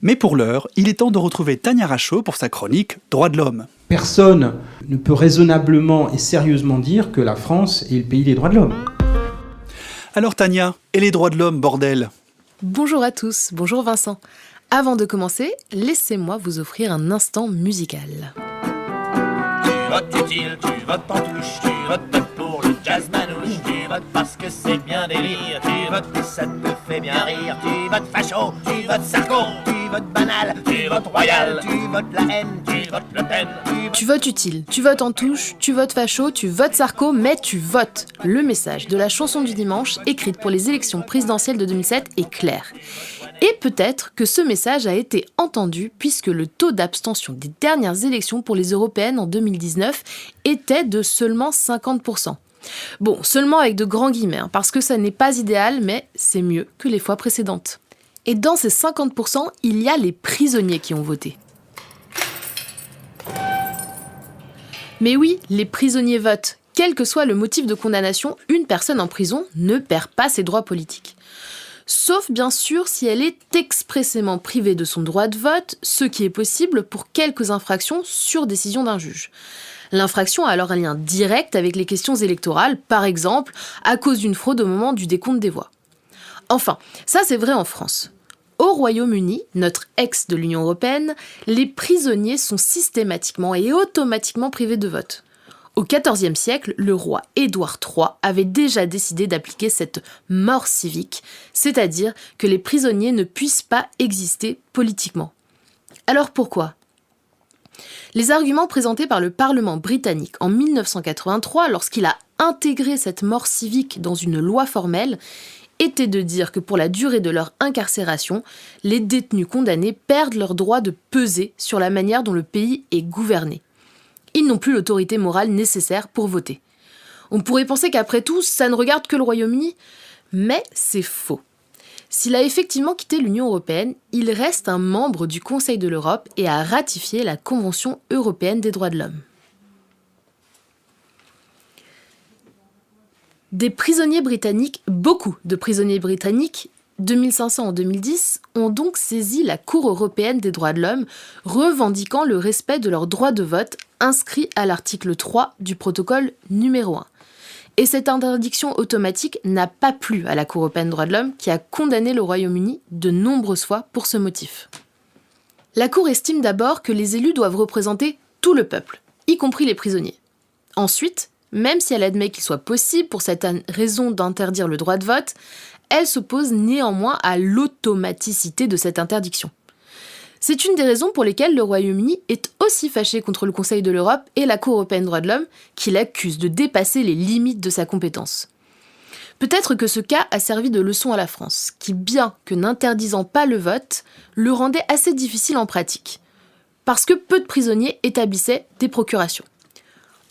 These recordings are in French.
Mais pour l'heure, il est temps de retrouver Tania Rachaud pour sa chronique Droits de l'homme. Personne ne peut raisonnablement et sérieusement dire que la France est le pays des droits de l'homme. Alors Tania, et les droits de l'homme, bordel ? Bonjour à tous, bonjour Vincent. Avant de commencer, laissez-moi vous offrir un instant musical. Tu votes utile, tu votes en touche, tu votes pour le jazz manouche, tu votes parce que c'est bien délire, tu votes que ça te fait bien rire, tu votes facho, tu votes Sarko, tu votes banal, tu votes royal, tu votes la haine, tu votes Le Pen. Tu votes utile, tu votes en touche, tu votes facho, tu votes Sarko, mais tu votes. Le message de la chanson du dimanche, écrite pour les élections présidentielles de 2007, est clair. Et peut-être que ce message a été entendu puisque le taux d'abstention des dernières élections pour les européennes en 2019 était de seulement 50%. Bon, seulement avec de grands guillemets, parce que ça n'est pas idéal, mais c'est mieux que les fois précédentes. Et dans ces 50%, il y a les prisonniers qui ont voté. Mais oui, les prisonniers votent. Quel que soit le motif de condamnation, une personne en prison ne perd pas ses droits politiques. Sauf bien sûr si elle est expressément privée de son droit de vote, ce qui est possible pour quelques infractions sur décision d'un juge. L'infraction a alors un lien direct avec les questions électorales, par exemple à cause d'une fraude au moment du décompte des voix. Enfin, ça c'est vrai en France. Au Royaume-Uni, notre ex de l'Union européenne, les prisonniers sont systématiquement et automatiquement privés de vote. Au XIVe siècle, le roi Édouard III avait déjà décidé d'appliquer cette mort civique, c'est-à-dire que les prisonniers ne puissent pas exister politiquement. Alors pourquoi ? Les arguments présentés par le Parlement britannique en 1983, lorsqu'il a intégré cette mort civique dans une loi formelle, étaient de dire que pour la durée de leur incarcération, les détenus condamnés perdent leur droit de peser sur la manière dont le pays est gouverné. Ils n'ont plus l'autorité morale nécessaire pour voter. On pourrait penser qu'après tout, ça ne regarde que le Royaume-Uni, mais c'est faux. S'il a effectivement quitté l'Union européenne, il reste un membre du Conseil de l'Europe et a ratifié la Convention européenne des droits de l'homme. Des prisonniers britanniques, beaucoup de prisonniers britanniques, 2500 en 2010, ont donc saisi la Cour européenne des droits de l'homme, revendiquant le respect de leur droit de vote inscrit à l'article 3 du protocole numéro 1. Et cette interdiction automatique n'a pas plu à la Cour européenne des droits de l'homme, qui a condamné le Royaume-Uni de nombreuses fois pour ce motif. La Cour estime d'abord que les élus doivent représenter tout le peuple, y compris les prisonniers. Ensuite, même si elle admet qu'il soit possible pour cette raison d'interdire le droit de vote, elle s'oppose néanmoins à l'automaticité de cette interdiction. C'est une des raisons pour lesquelles le Royaume-Uni est aussi fâché contre le Conseil de l'Europe et la Cour européenne des droits de l'homme, qui l'accuse de dépasser les limites de sa compétence. Peut-être que ce cas a servi de leçon à la France, qui, bien que n'interdisant pas le vote, le rendait assez difficile en pratique, parce que peu de prisonniers établissaient des procurations.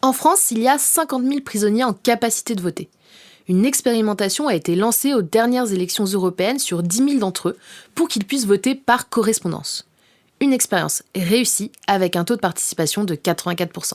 En France, il y a 50 000 prisonniers en capacité de voter. Une expérimentation a été lancée aux dernières élections européennes sur 10 000 d'entre eux pour qu'ils puissent voter par correspondance. Une expérience réussie avec un taux de participation de 84%.